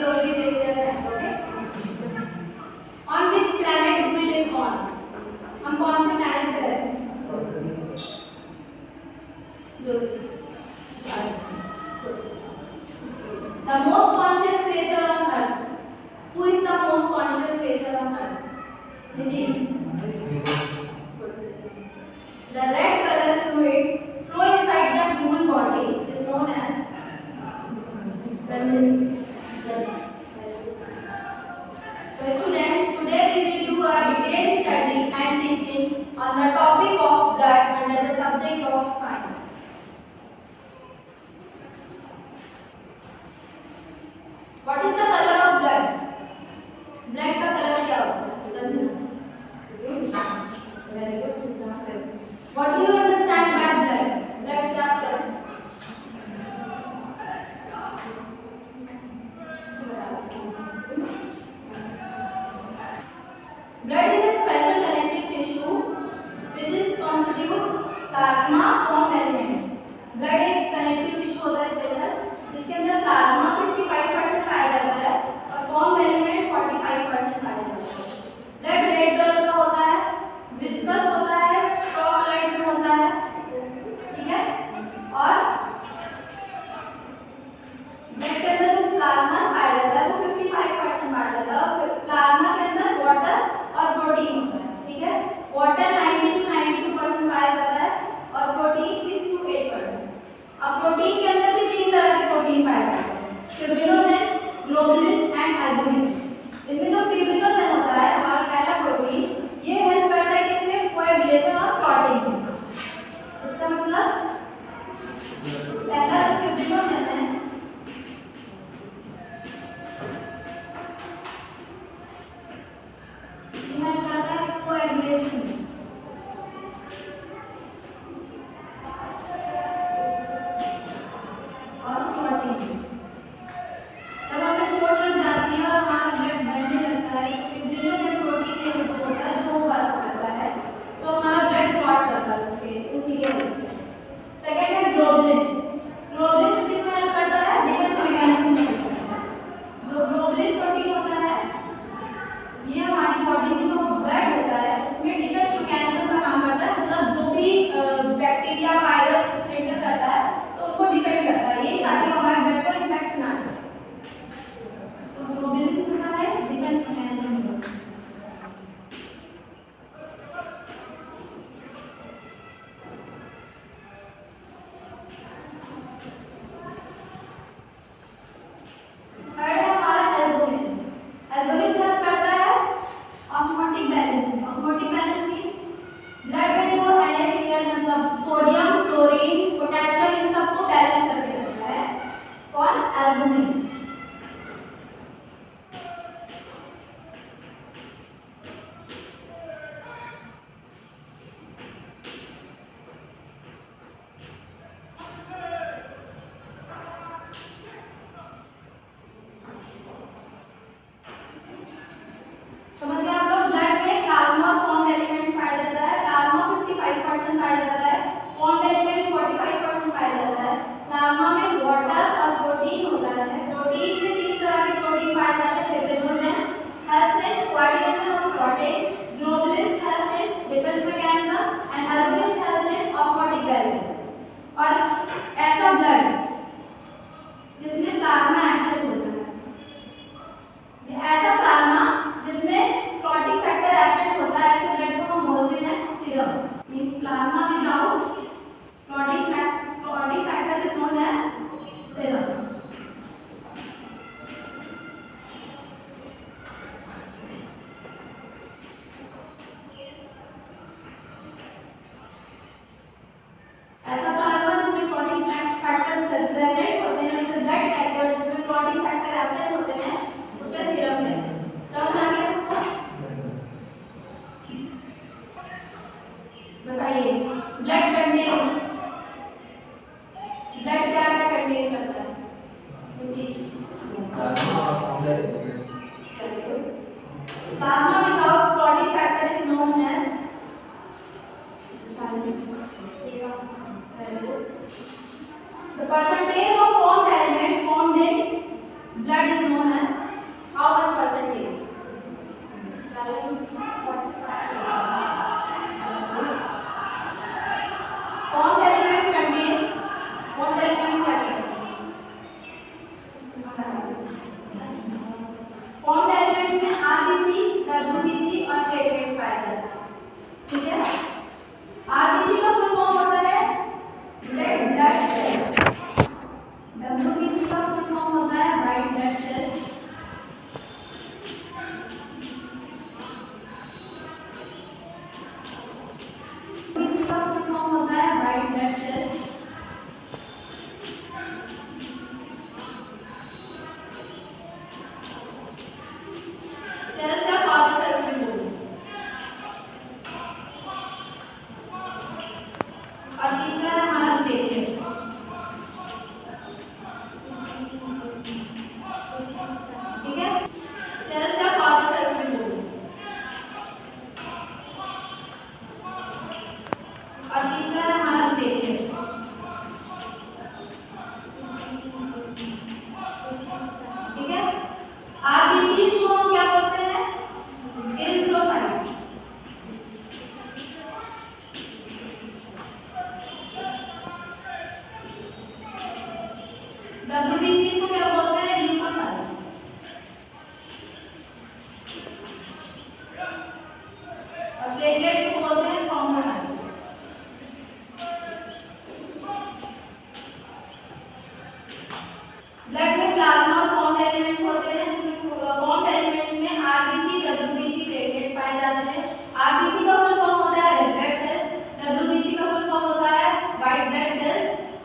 will be raise your hand. Okay. On which planet do we live on? हम कौन से planet पे रहते हैं? जो The most conscious creature on earth. Who is the most conscious creature on earth? Nitish. The red color fluid flow inside the human body is known as Ranjini. So students, today we will do a detailed study and teaching on the topic of blood under the subject of science. What is the color of blood? Blood का colour क्या होता है? Ranjini. Very good. What do you understand by blood? Blood से आप क्या समझते हैं? Blood is a special connective tissue which is constitute plasma formed elements. Blood एक connective tissue होता है स्पेशल जिसके अंदर प्लाज्मा 55% पाया जाता है और formed element 45% पाया जाता है. Blood रेड कलर का होता है, विस्कस होता है, स्ट्रॉ कलर में होता है, ठीक है. और ब्लड के अंदर जो प्लाज्मा पाया जाता है वो 55% पाया जाता है और प्लाज्मा के अंदर वाटर और प्रोटीन होता है, ठीक है. वाटर 90 to 92% पाया जाता है और प्रोटीन 6 to 8%. अब प्रोटीन के अंदर भी तीन तरह के प्रोटीन पाए जाते हैं, फिब्रिनोजेंस, ग्लोबुलिन्स एंड एल्बुमिन्स. इसमें जो फिब्रिनोजेन होता है और ऐसा प्रोटीन ये हेल्प करता है कि इसमें कोएगुलेशन और क्लॉटिंग. इसका मतलब पहला जो फिब्रिनोजेन है ये हेल्प करता है कोएगुलेशन में. सोडियम, क्लोरीन, पोटेशियम इन सबको बैलेंस करके रखता है कौन? एल्बुमिन. समझ गए आप लोग? ब्लड में प्लाज्मा फॉर्म्ड एलिमेंट्स पाया जाता है. प्लाज्मा 55% पाया जाता है, फॉर्म्ड एलिमेंट 45% पाया जाता है. प्लाज्मा में वाटर और प्रोटीन होता है. प्रोटीन में तीन तरह के प्रोटीन पाए जाते हैं, fibrinogen helps in coagulation of protein, globulins helps in defence mechanism and albumins helps in osmotic balance. और ऐसा ब्लड जिसमें प्लाज्मा एब्सेंट होता है, ऐसा प्लाज्मा जिसमें क्लॉटिंग फैक्टर एब्सेंट होता है, ऐसे ब्लड को हम बोलते हैं serum. Means plasma without clotting factor is known as serum. ऐसा प्लाज्मा जिसमें क्लॉटिंग फैक्टर प्रेजेंट होते हैं उसे ब्लड कहते हैं और जिसमें क्लॉटिंग फैक्टर एब्सेंट होते हैं उसे सीरम कहते हैं. समझ आ गया सबको? बताइए ब्लड कंटेन्स, ब्लड क्या क्या कंटेन करता है? Plasma without clotting factor is known as the percentage of formed elements formed in blood is known as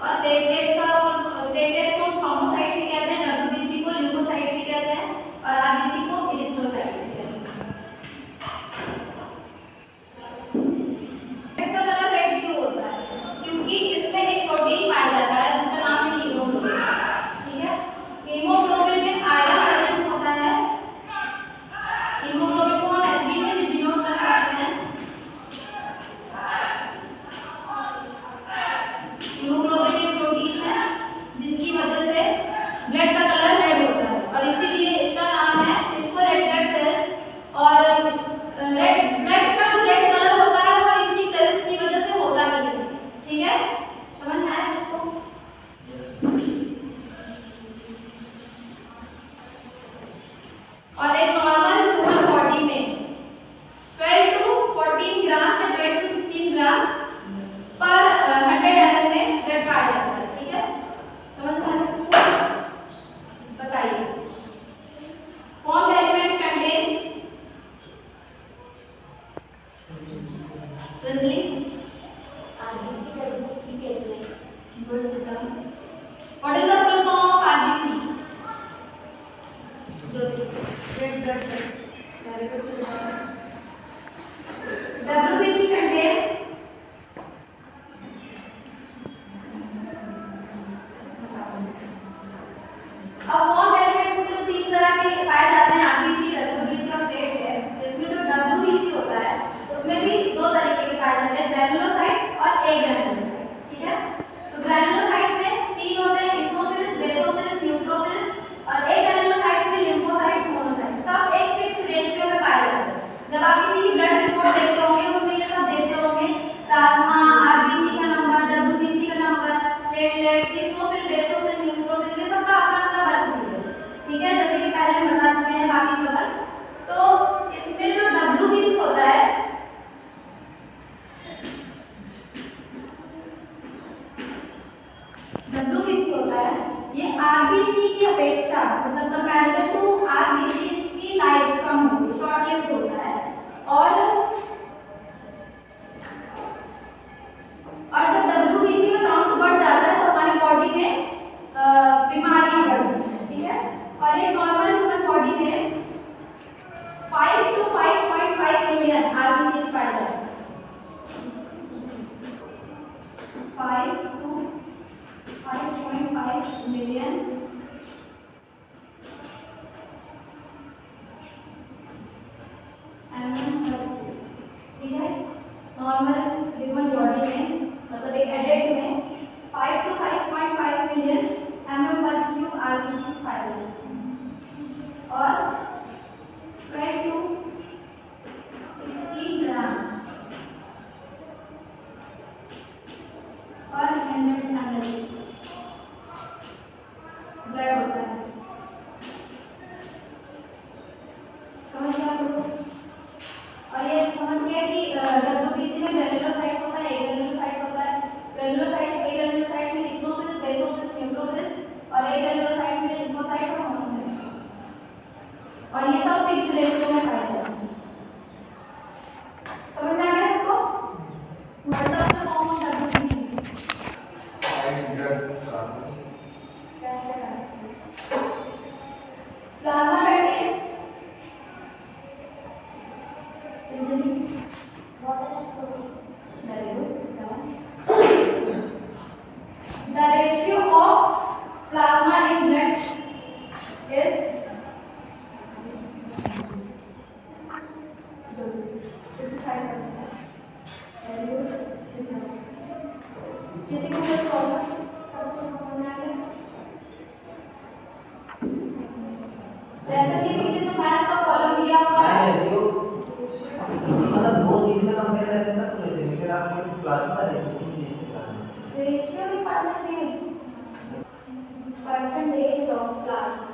और प्लेटलेट्स को थ्रोम्बोसाइट्स भी कहते हैं, डब्ल्यूबीसी को ल्यूकोसाइट्स भी कहते हैं और आरबीसी को इरिथ्रोसाइट्स भी कहते हैं। रेड का कलर रेड क्यों होता है? क्योंकि इसमें एक प्रोटीन पाया जाता है जिसका नाम है हीमोग्लोबिन। ठीक है, हीमोग्लोबिन में आयरन प्रेजेंट होता है। हीमोग्लोबिन को हम Hb से भी डिनोट कर सकते हैं। हीमोग्लोबिन एक प्रोटीन है जिसकी वजह से ब्लड का कलर रेड होता है और इसीलिए इसका नाम है, इसको रेड ब्लड सेल्स। और रेड ब्लड का जो रेड कलर होता है वो इसकी प्रेजेंस की वजह से होता ही है। ठीक है, समझ में आया सबको? और एक नॉर्मल ह्यूमन बॉडी में 12 to 14 ग्राम से 12 to 16 ग्राम पर 100 ml में ब्लड पाया जाता है। ठीक है, समझ में आया? बताइए, formed elements contains Ranjali RBC WBC platelets. Good, sit down. What is the full form of RBC? Red blood cell. Very good. WBC contains अब formed elements में जो तीन तरह के पाए जाते हैं RBC, WBC और platelets। इसमें जो WBC होता है उसमें भी दो तरीके के पाए जाते हैं, ग्रैनुलोसाइट्स और एग्रैनुलोसाइट्स। ठीक है, तो ग्रैनुलोसाइट्स में तीन होते हैं, इस्नोफिल्स, बेसोफिल्स, न्यूट्रोफिल्स और एग्रैनुलोसाइट्स में लिम्फोसाइट्स, मोनोसाइट्स। सब एक फिक्स रेशियो में पाए जाते हैं। जब आप किसी की ब्लड रिपोर्ट देखते होंगे उसमें ये सब देखते होंगे, प्लाज्मा, आरबीसी का नंबर, डब्ल्यूबीसी का number, platelet, eosinophil, basophil, neutrophil, ये सब का अपना वर्क भी है। ठीक है, जैसे कि पहले हम बता चुके हैं बाकी कलर। तो इसमें जो डब्ल्यूबीसी होता है ये आरबीसी की अपेक्षा, मतलब कंपैरिजन टू आरबीसी, इसकी लाइफ कम होती है, शॉर्ट लिव्ड होता है। और जब डब्ल्यूबीसी का काउंट बढ़ जाता है तो हमारी बॉडी में बीमारियां बढ़ती हैं। ठीक है, और ये नॉर्मल ह्यूमन बॉडी में 5 to 5.5 मिलियन आरबीसी पाए जाते हैं। 5 to 5.5 मिलियन ठीक है, नॉर्मल ह्यूमन बॉडी में, मतलब एक एडल्ट में 5 to 5.5 मिलियन mm/क्यूब आरबीसी पाए जाते हैं और 12 to 16 ग्राम पर 100 ml ब्लड होता है। समझ गया आपको? और ये समझ गया कि डब्ल्यूबीसी में ग्रैनुलोसाइट्स होता है, एग्रैनुलोसाइट्स होता है। एग्रैनुलोसाइट्स में इस्नोफिल्स, बेसोफिल्स, न्यूट्रोफिल्स और एग्रैनुलोसाइट्स में लिम्फोसाइट्स और मोनोसाइट्स। और ये सब फिक्स रेशियो में पाए जाते हैं। समझ में आ गया सबको? What is the form of WBC? Plasma contains water and protein. Very good. The ratio of plasma in blood is 55%. Very good. किसी को कोई प्रॉब्लम? सबको समझ में आ गया? लेसन के नीचे जो मैथ्स का कॉलम दिया हुआ है, मतलब दो चीज में कंपेयर करते हैं तो रेशियो फिर आप प्लाज्मा का रेशियो किस चीज से करना है? रेशियो भी परसेंटेज ऑफ प्लाज्मा।